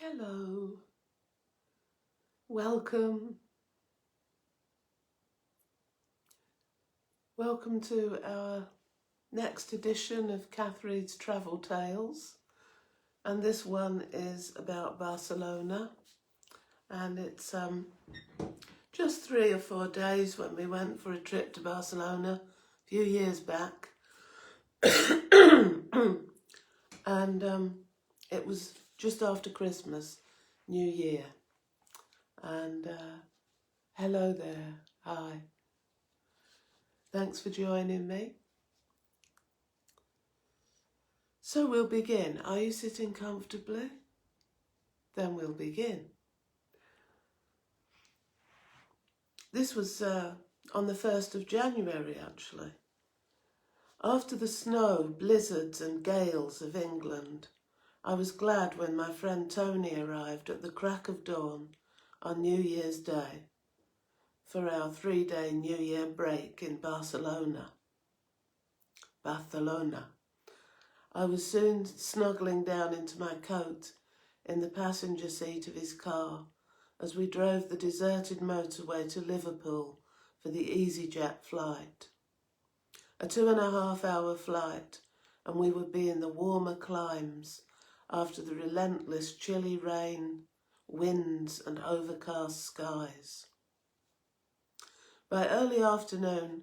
Hello, welcome. Welcome to our next edition of Kath Reade's Travel Tales, and this one is about Barcelona, and it's just 3 or 4 days when we went for a trip to Barcelona a few years back. And it was just after Christmas, New Year. And hello there, hi. Thanks for joining me. So we'll begin. Are you sitting comfortably? Then we'll begin. This was on the 1st of January, actually. After the snow, blizzards and gales of England, I was glad when my friend Tony arrived at the crack of dawn on New Year's Day for our 3-day New Year break in Barcelona. I was soon snuggling down into my coat in the passenger seat of his car as we drove the deserted motorway to Liverpool for the EasyJet flight. A 2.5-hour flight, and we would be in the warmer climes after the relentless chilly rain, winds and overcast skies. By early afternoon,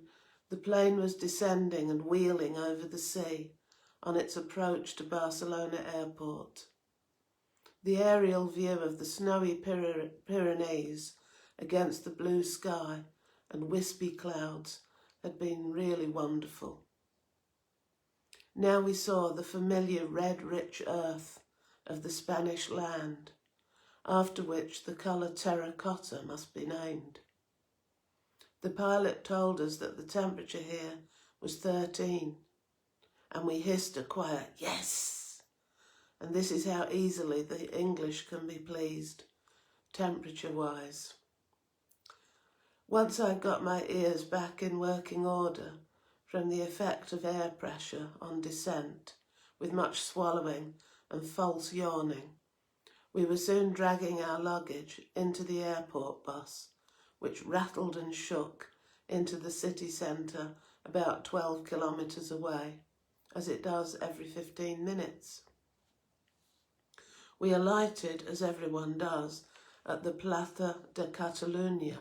the plane was descending and wheeling over the sea on its approach to Barcelona airport. The aerial view of the snowy Pyrenees against the blue sky and wispy clouds had been really wonderful. Now we saw the familiar red, rich earth of the Spanish land, after which the colour terracotta must be named. The pilot told us that the temperature here was 13, and we hissed a quiet yes, and this is how easily the English can be pleased, temperature-wise. Once I got my ears back in working order from the effect of air pressure on descent, with much swallowing and false yawning, we were soon dragging our luggage into the airport bus, which rattled and shook into the city centre about 12 kilometres away, as it does every 15 minutes. We alighted, as everyone does, at the Plaza de Catalunya,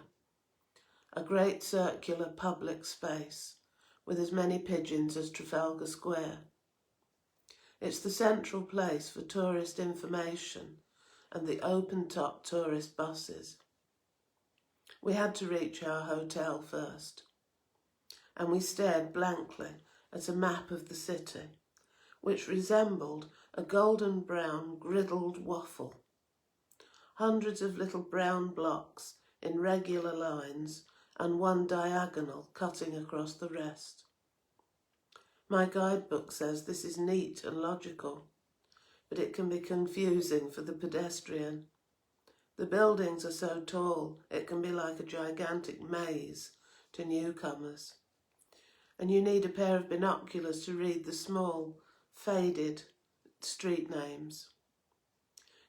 a great circular public space with as many pigeons as Trafalgar Square. It's the central place for tourist information and the open-top tourist buses. We had to reach our hotel first, and we stared blankly at a map of the city, which resembled a golden brown griddled waffle. Hundreds of little brown blocks in regular lines and one diagonal cutting across the rest. My guidebook says this is neat and logical, but it can be confusing for the pedestrian. The buildings are so tall it can be like a gigantic maze to newcomers, and you need a pair of binoculars to read the small, faded street names.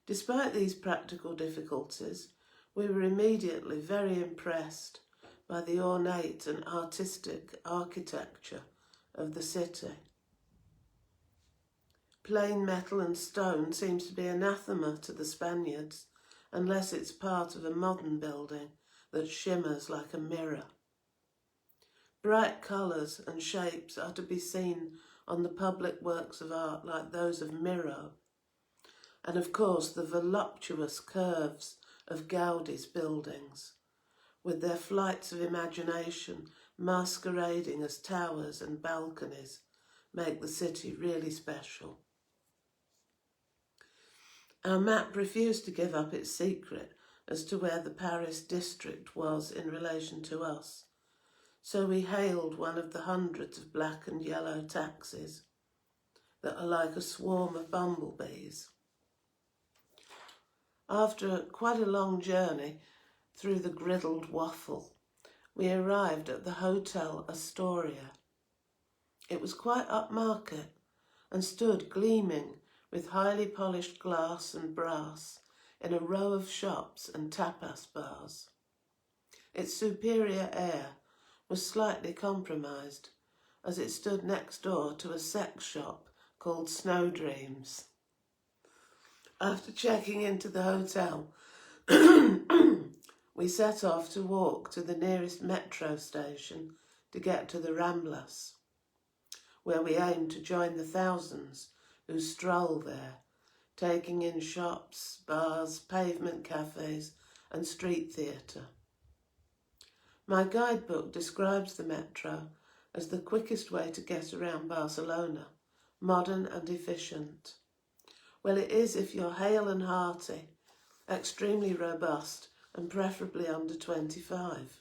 Despite these practical difficulties, we were immediately very impressed by the ornate and artistic architecture of the city. Plain metal and stone seems to be anathema to the Spaniards, unless it's part of a modern building that shimmers like a mirror. Bright colours and shapes are to be seen on the public works of art like those of Miro, and of course the voluptuous curves of Gaudi's buildings, with their flights of imagination masquerading as towers and balconies, make the city really special. Our map refused to give up its secret as to where the Paris district was in relation to us, so we hailed one of the hundreds of black and yellow taxis that are like a swarm of bumblebees. After quite a long journey through the griddled waffle, we arrived at the Hotel Astoria. It was quite upmarket and stood gleaming with highly polished glass and brass in a row of shops and tapas bars. Its superior air was slightly compromised, as it stood next door to a sex shop called Snow Dreams. After checking into the hotel, we set off to walk to the nearest metro station to get to the Ramblas, where we aimed to join the thousands who stroll there, taking in shops, bars, pavement cafes and street theatre. My guidebook describes the metro as the quickest way to get around Barcelona, modern and efficient. Well, it is if you're hale and hearty, extremely robust and preferably under 25.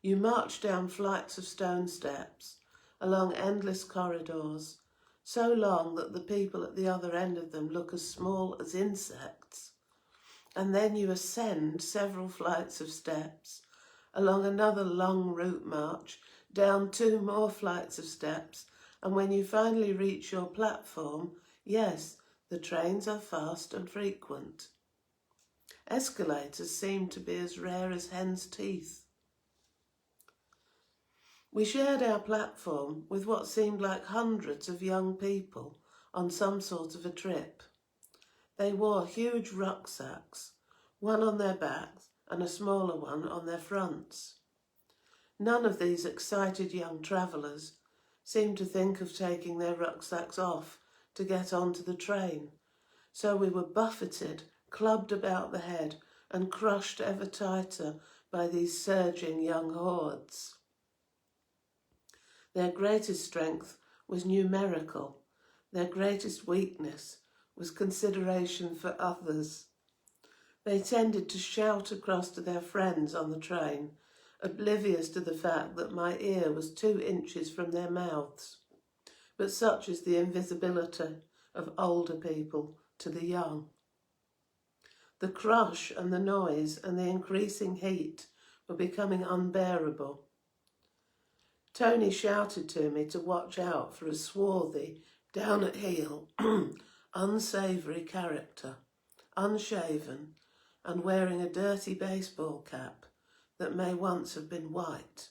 You march down flights of stone steps, along endless corridors, so long that the people at the other end of them look as small as insects, and then you ascend several flights of steps, along another long route march, down 2 more flights of steps, and when you finally reach your platform, yes, the trains are fast and frequent. Escalators seem to be as rare as hen's teeth. We shared our platform with what seemed like hundreds of young people on some sort of a trip. They wore huge rucksacks, one on their backs and a smaller one on their fronts. None of these excited young travellers seemed to think of taking their rucksacks off to get onto the train, so we were buffeted, clubbed about the head and crushed ever tighter by these surging young hordes. Their greatest strength was numerical. Their greatest weakness was consideration for others. They tended to shout across to their friends on the train, oblivious to the fact that my ear was 2 inches from their mouths. But such is the invisibility of older people to the young. The crush and the noise and the increasing heat were becoming unbearable. Tony shouted to me to watch out for a swarthy, down-at-heel, unsavoury character, unshaven and wearing a dirty baseball cap that may once have been white.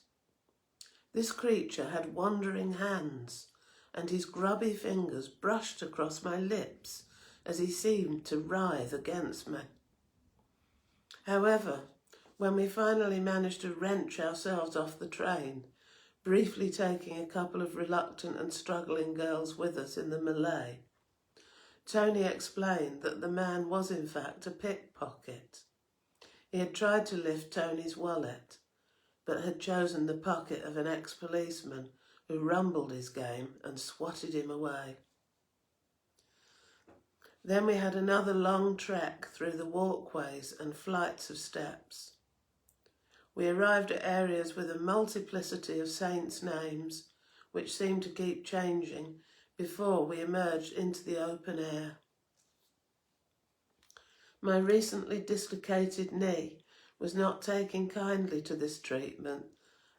This creature had wandering hands, and his grubby fingers brushed across my lips as he seemed to writhe against me. However, when we finally managed to wrench ourselves off the train, briefly taking a couple of reluctant and struggling girls with us in the melee, Tony explained that the man was in fact a pickpocket. He had tried to lift Tony's wallet, but had chosen the pocket of an ex-policeman who rumbled his game and swatted him away. Then we had another long trek through the walkways and flights of steps. We arrived at areas with a multiplicity of saints' names, which seemed to keep changing before we emerged into the open air. My recently dislocated knee was not taking kindly to this treatment,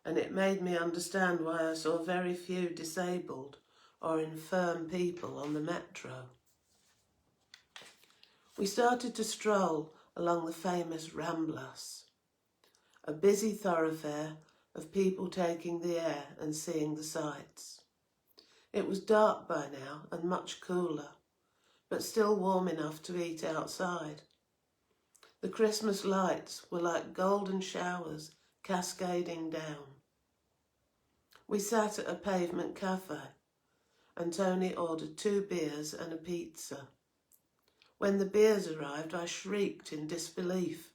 and it made me understand why I saw very few disabled or infirm people on the metro. We started to stroll along the famous Ramblas, a busy thoroughfare of people taking the air and seeing the sights. It was dark by now and much cooler, but still warm enough to eat outside. The Christmas lights were like golden showers cascading down. We sat at a pavement cafe, and Tony ordered 2 beers and a pizza. When the beers arrived, I shrieked in disbelief.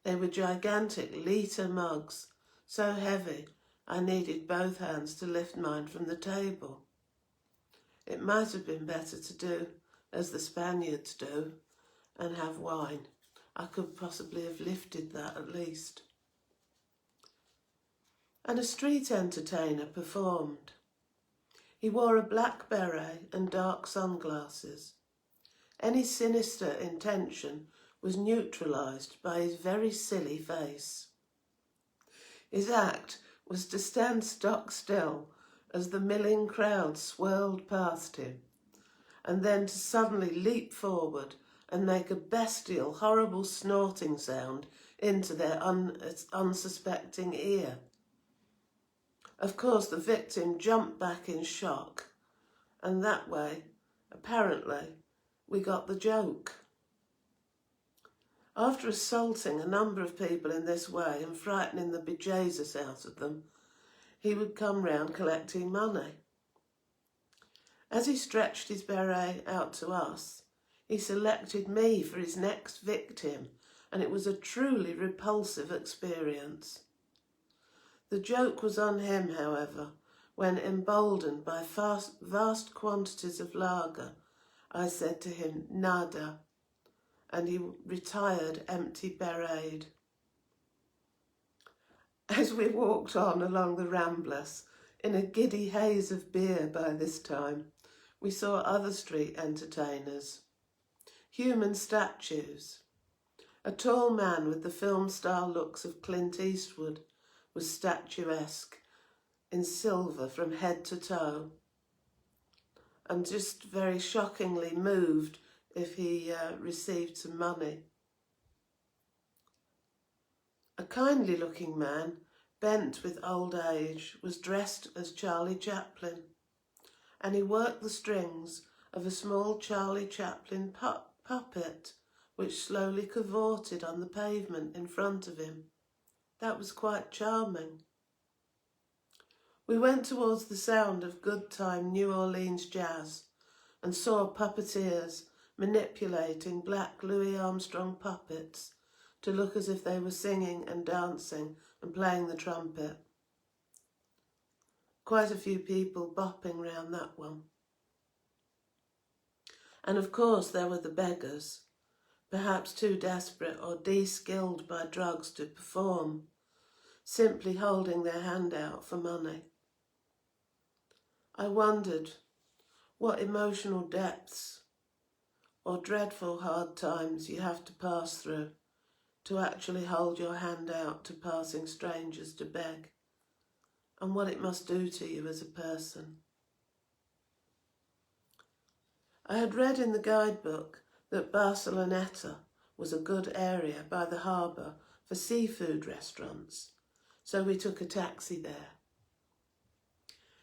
They were gigantic litre mugs, so heavy I needed both hands to lift mine from the table. It might have been better to do as the Spaniards do and have wine. I could possibly have lifted that at least. And a street entertainer performed. He wore a black beret and dark sunglasses. Any sinister intention was neutralised by his very silly face. His act was to stand stock still as the milling crowd swirled past him, and then to suddenly leap forward and make a bestial, horrible snorting sound into their unsuspecting ear. Of course, the victim jumped back in shock, and that way, apparently, we got the joke. After assaulting a number of people in this way and frightening the bejesus out of them, he would come round collecting money. As he stretched his beret out to us, he selected me for his next victim, and it was a truly repulsive experience. The joke was on him, however, when, emboldened by vast quantities of lager, I said to him, "Nada," and he retired empty-bereted. As we walked on along the Ramblers, in a giddy haze of beer by this time, we saw other street entertainers. Human statues. A tall man with the film-style looks of Clint Eastwood was statuesque, in silver from head to toe, and just very shockingly moved if he received some money. A kindly-looking man, bent with old age, was dressed as Charlie Chaplin, and he worked the strings of a small Charlie Chaplin puppet which slowly cavorted on the pavement in front of him. That was quite charming. We went towards the sound of good-time New Orleans jazz and saw puppeteers manipulating black Louis Armstrong puppets to look as if they were singing and dancing and playing the trumpet. Quite a few people bopping round that one. And of course there were the beggars, perhaps too desperate or de-skilled by drugs to perform, simply holding their hand out for money. I wondered what emotional depths or dreadful hard times you have to pass through to actually hold your hand out to passing strangers to beg, and what it must do to you as a person. I had read in the guidebook that Barcelona was a good area by the harbour for seafood restaurants, so we took a taxi there.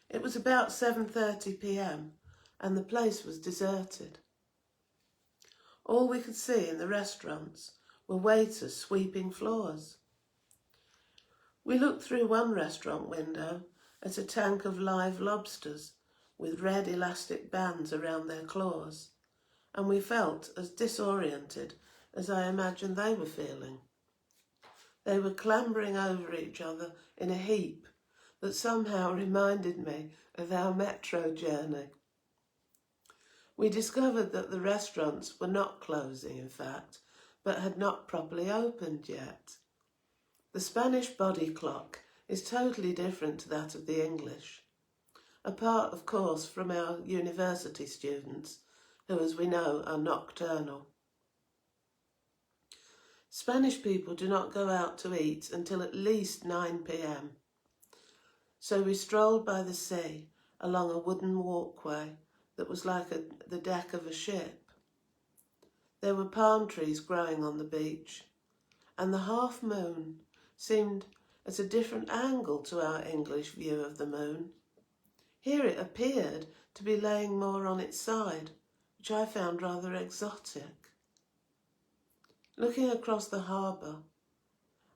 It was about 7:30 p.m. and the place was deserted. All we could see in the restaurants were waiters sweeping floors. We looked through one restaurant window at a tank of live lobsters with red elastic bands around their claws, and we felt as disoriented as I imagined they were feeling. They were clambering over each other in a heap that somehow reminded me of our metro journey. We discovered that the restaurants were not closing, in fact, but had not properly opened yet. The Spanish body clock is totally different to that of the English, apart, of course, from our university students, who, as we know, are nocturnal. Spanish people do not go out to eat until at least 9 p.m. So we strolled by the sea along a wooden walkway that was like the deck of a ship. There were palm trees growing on the beach, and the half moon seemed at a different angle to our English view of the moon. Here it appeared to be laying more on its side, which I found rather exotic. Looking across the harbour,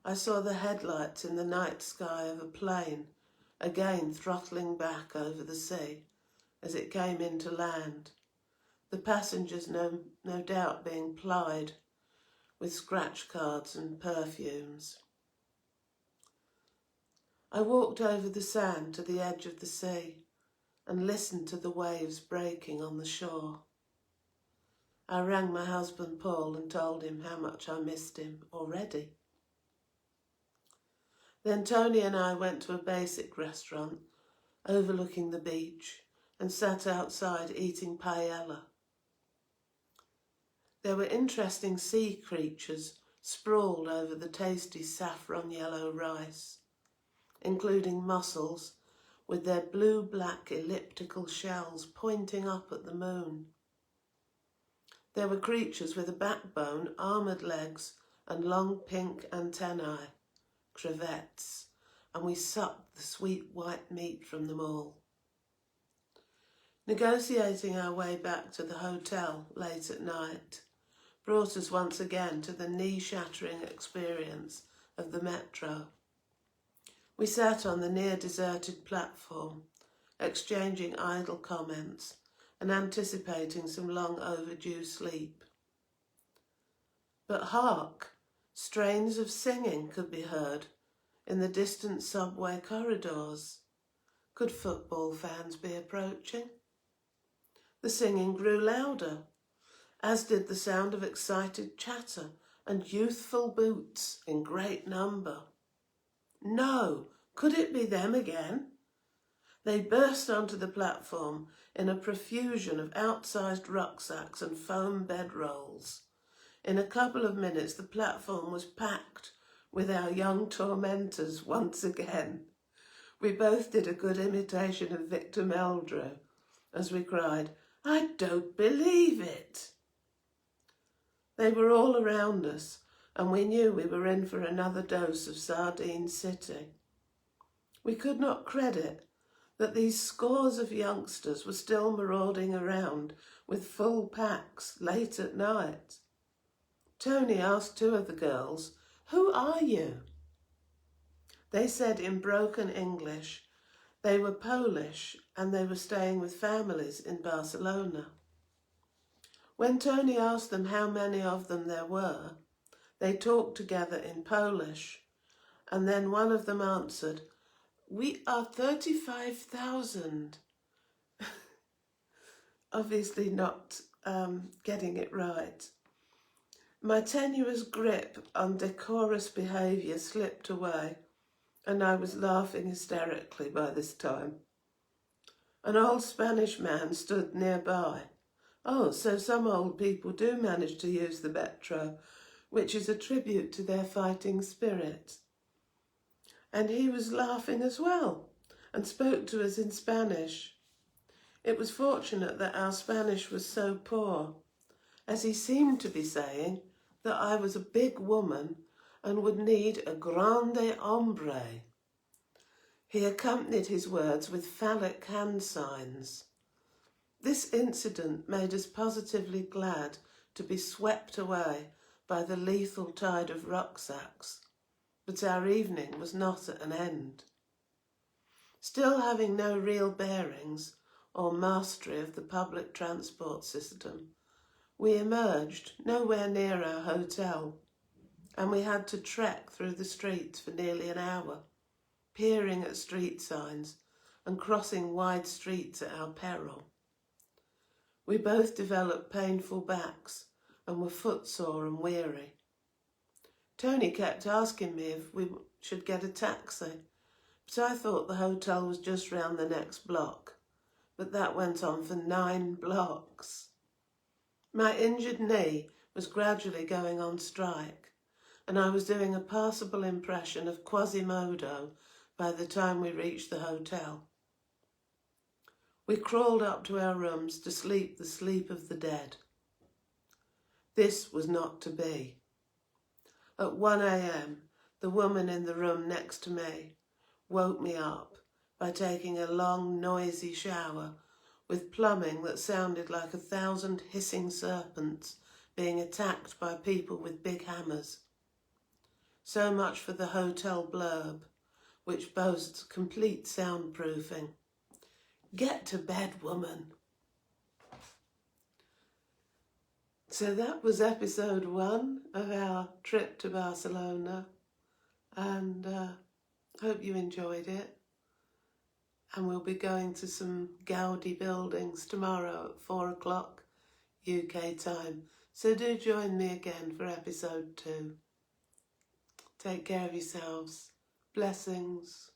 I saw the headlights in the night sky of a plane, again throttling back over the sea as it came into land, the passengers no doubt being plied with scratch cards and perfumes. I walked over the sand to the edge of the sea and listened to the waves breaking on the shore. I rang my husband Paul and told him how much I missed him already. Then Tony and I went to a basic restaurant overlooking the beach and sat outside eating paella. There were interesting sea creatures sprawled over the tasty saffron yellow rice, including mussels with their blue-black elliptical shells pointing up at the moon. There were creatures with a backbone, armoured legs and long pink antennae, crevettes, and we sucked the sweet white meat from them all. Negotiating our way back to the hotel late at night brought us once again to the knee-shattering experience of the metro. We sat on the near-deserted platform, exchanging idle comments and anticipating some long overdue sleep. But hark! Strains of singing could be heard in the distant subway corridors. Could football fans be approaching? The singing grew louder, as did the sound of excited chatter and youthful boots in great number. No! Could it be them again? They burst onto the platform in a profusion of outsized rucksacks and foam bedrolls. In a couple of minutes the platform was packed with our young tormentors once again. We both did a good imitation of Victor Meldrew as we cried, "I don't believe it!" They were all around us, and we knew we were in for another dose of Sardine City. We could not credit that these scores of youngsters were still marauding around with full packs late at night. Tony asked two of the girls, "Who are you?" They said in broken English they were Polish and they were staying with families in Barcelona. When Tony asked them how many of them there were, they talked together in Polish, and then one of them answered, "We are 35,000. Obviously not getting it right. My tenuous grip on decorous behaviour slipped away, and I was laughing hysterically by this time. An old Spanish man stood nearby. Oh, so some old people do manage to use the metro, which is a tribute to their fighting spirit. And he was laughing as well, and spoke to us in Spanish. It was fortunate that our Spanish was so poor, as he seemed to be saying that I was a big woman and would need a grande hombre. He accompanied his words with phallic hand signs. This incident made us positively glad to be swept away by the lethal tide of rucksacks, but our evening was not at an end. Still having no real bearings or mastery of the public transport system, we emerged nowhere near our hotel, and we had to trek through the streets for nearly an hour, peering at street signs and crossing wide streets at our peril. We both developed painful backs and were footsore and weary. Tony kept asking me if we should get a taxi, but I thought the hotel was just round the next block, but that went on for 9 blocks. My injured knee was gradually going on strike, and I was doing a passable impression of Quasimodo by the time we reached the hotel. We crawled up to our rooms to sleep the sleep of the dead. This was not to be. At 1 a.m, the woman in the room next to me woke me up by taking a long, noisy shower with plumbing that sounded like 1,000 hissing serpents being attacked by people with big hammers. So much for the hotel blurb, which boasts complete soundproofing. Get to bed, woman. So that was episode 1 of our trip to Barcelona, and hope you enjoyed it. And we'll be going to some Gaudi buildings tomorrow at 4 o'clock UK time. So do join me again for episode 2. Take care of yourselves. Blessings.